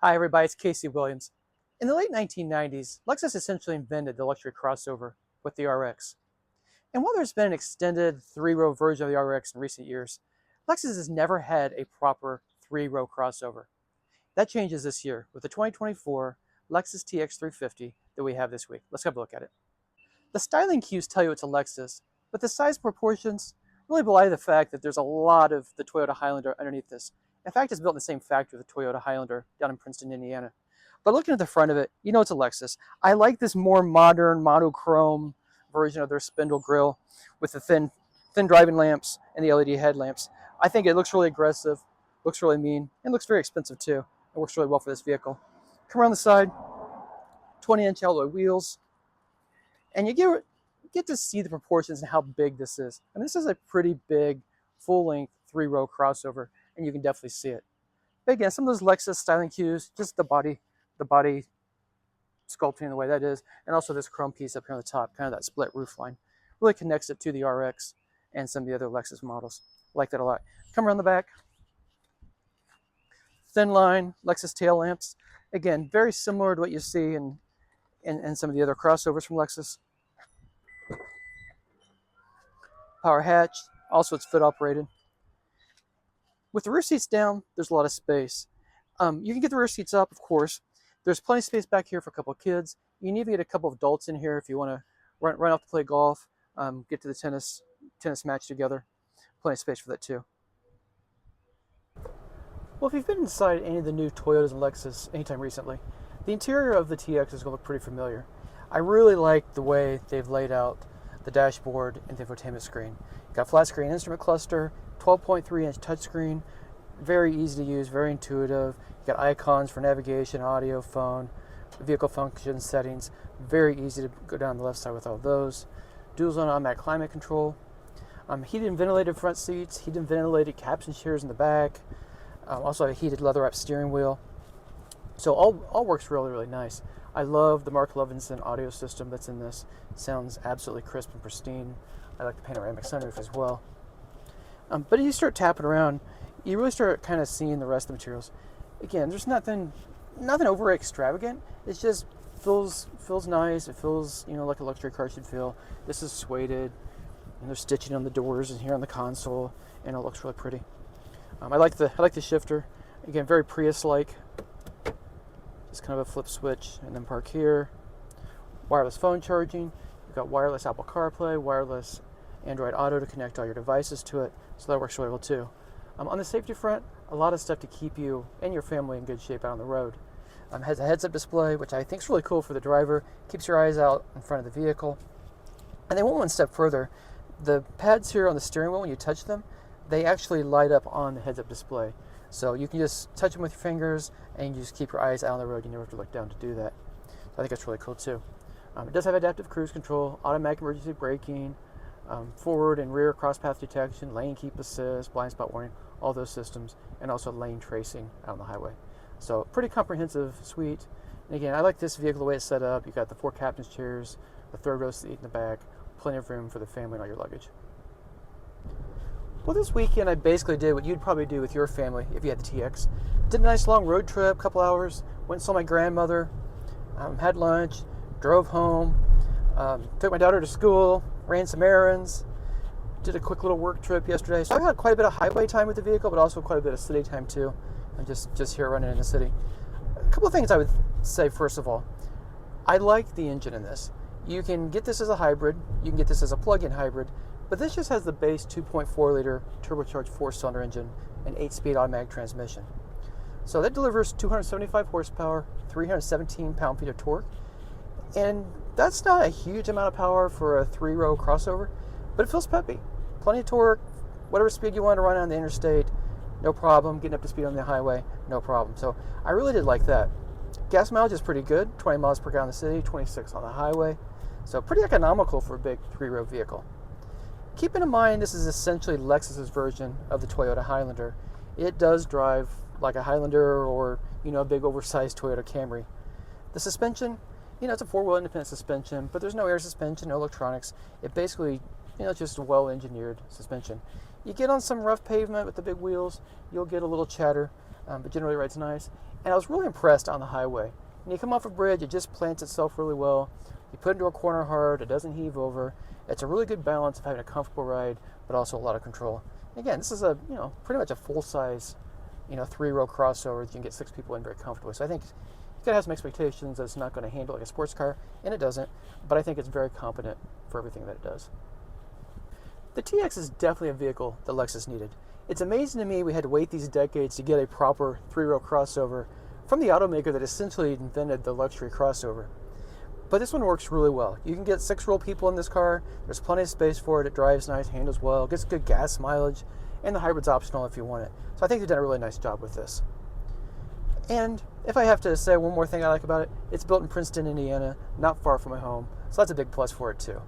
Hi everybody, it's Casey Williams. In the late 1990s, Lexus essentially invented the luxury crossover with the RX. And while there's been an extended three-row version of the RX in recent years, Lexus has never had a proper three-row crossover. That changes this year with the 2024 Lexus TX 350 that we have this week. Let's have a look at it. The styling cues tell you it's a Lexus, but the size proportions really belie the fact that there's a lot of the Toyota Highlander underneath this. In fact, it's built in the same factory as the Toyota Highlander down in Princeton, Indiana. But looking at the front of it, you know it's a Lexus. I like this more modern monochrome version of their spindle grille with the thin driving lamps and the LED headlamps. I think it looks really aggressive, looks really mean, and looks very expensive too. It works really well for this vehicle. Come around the side, 20-inch alloy wheels, and you get to see the proportions and how big this is. And this is a pretty big, full-length, three-row crossover, and you can definitely see it. But again, some of those Lexus styling cues, just the body sculpting the way that is, and also this chrome piece up here on the top, kind of that split roof line, really connects it to the RX and some of the other Lexus models. I like that a lot. Come around the back, thin line Lexus tail lamps. Again, very similar to what you see in some of the other crossovers from Lexus. Power hatch, also it's foot operated. With the rear seats down, there's a lot of space. You can get the rear seats up, of course. There's plenty of space back here for a couple of kids. You need to get a couple of adults in here if you want to run off to play golf, get to the tennis match together. Plenty of space for that too. Well, if you've been inside any of the new Toyotas and Lexus anytime recently, the interior of the TX is going to look pretty familiar. I really like the way they've laid out the dashboard and the infotainment screen. You've got a flat screen instrument cluster, 12.3-inch touchscreen, very easy to use, very intuitive. You've got icons for navigation, audio, phone, vehicle function settings. Very easy to go down the left side with all those. Dual zone automatic climate control. Heated and ventilated front seats, heated and ventilated captain chairs in the back. Also a heated leather wrapped steering wheel. So all works really, really nice. I love the Mark Levinson audio system that's in this. It sounds absolutely crisp and pristine. I like the panoramic sunroof as well. But as you start tapping around, you really start kind of seeing the rest of the materials. Again, there's nothing over extravagant. It just feels nice. It feels like a luxury car should feel. This is suede, and there's stitching on the doors and here on the console, and it looks really pretty. I like the shifter. Again, very Prius-like. Just kind of a flip switch and then park here. Wireless phone charging. You've got wireless Apple CarPlay, wireless Android Auto to connect all your devices to it. So that works really well too. On the safety front, a lot of stuff to keep you and your family in good shape out on the road. It has a heads-up display, which I think is really cool for the driver. Keeps your eyes out in front of the vehicle. And they went one step further. The pads here on the steering wheel, when you touch them, they actually light up on the heads-up display. So you can just touch them with your fingers and you just keep your eyes out on the road. You never have to look down to do that. So I think that's really cool too. It does have adaptive cruise control, automatic emergency braking, forward and rear cross-path detection, lane keep assist, blind spot warning, all those systems, and also lane tracing out on the highway. So pretty comprehensive suite. And again, I like this vehicle the way it's set up. You've got the 4 captain's chairs, the third row seat in the back, plenty of room for the family and all your luggage. Well, this weekend I basically did what you'd probably do with your family if you had the TX. Did a nice long road trip, couple hours, went and saw my grandmother, had lunch, drove home, took my daughter to school, ran some errands, did a quick little work trip yesterday. So I had quite a bit of highway time with the vehicle, but also quite a bit of city time too. I'm just here running in the city. A couple of things I would say first of all. I like the engine in this. You can get this as a hybrid, you can get this as a plug-in hybrid, but this just has the base 2.4-liter turbocharged 4-cylinder engine and 8-speed automatic transmission. So that delivers 275 horsepower, 317 pound-feet of torque, and that's not a huge amount of power for a 3-row crossover, but it feels peppy. Plenty of torque, whatever speed you want to run on the interstate, no problem. Getting up to speed on the highway, no problem. So I really did like that. Gas mileage is pretty good, 20 miles per gallon in the city, 26 on the highway. So pretty economical for a big 3-row vehicle. Keeping in mind this is essentially Lexus's version of the Toyota Highlander. It does drive like a Highlander or a big oversized Toyota Camry. The suspension, it's a 4-wheel independent suspension, but there's no air suspension, no electronics. It basically, it's just a well-engineered suspension. You get on some rough pavement with the big wheels, you'll get a little chatter, but generally rides nice. And I was really impressed on the highway. When you come off a bridge, it just plants itself really well. You put it into a corner hard, it doesn't heave over. It's a really good balance of having a comfortable ride, but also a lot of control. And again, this is a pretty much a full-size 3-row crossover that you can get 6 people in very comfortably. So I think you gotta have some expectations that it's not going to handle like a sports car, and it doesn't. But I think it's very competent for everything that it does. The TX is definitely a vehicle that Lexus needed. It's amazing to me we had to wait these decades to get a proper 3-row crossover from the automaker that essentially invented the luxury crossover. But this one works really well. You can get 6-row people in this car. There's plenty of space for it. It drives nice, handles well, gets good gas mileage, and the hybrid's optional if you want it. So I think they've done a really nice job with this. And if I have to say one more thing I like about it, it's built in Princeton, Indiana, not far from my home. So that's a big plus for it too.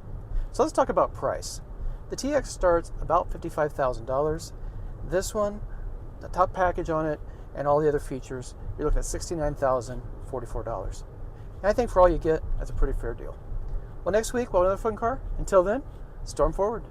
So let's talk about price. The TX starts about $55,000. This one, the top package on it, and all the other features, you're looking at $69,044. And I think for all you get, that's a pretty fair deal. Well, next week we'll have another fun car. Until then, storm forward.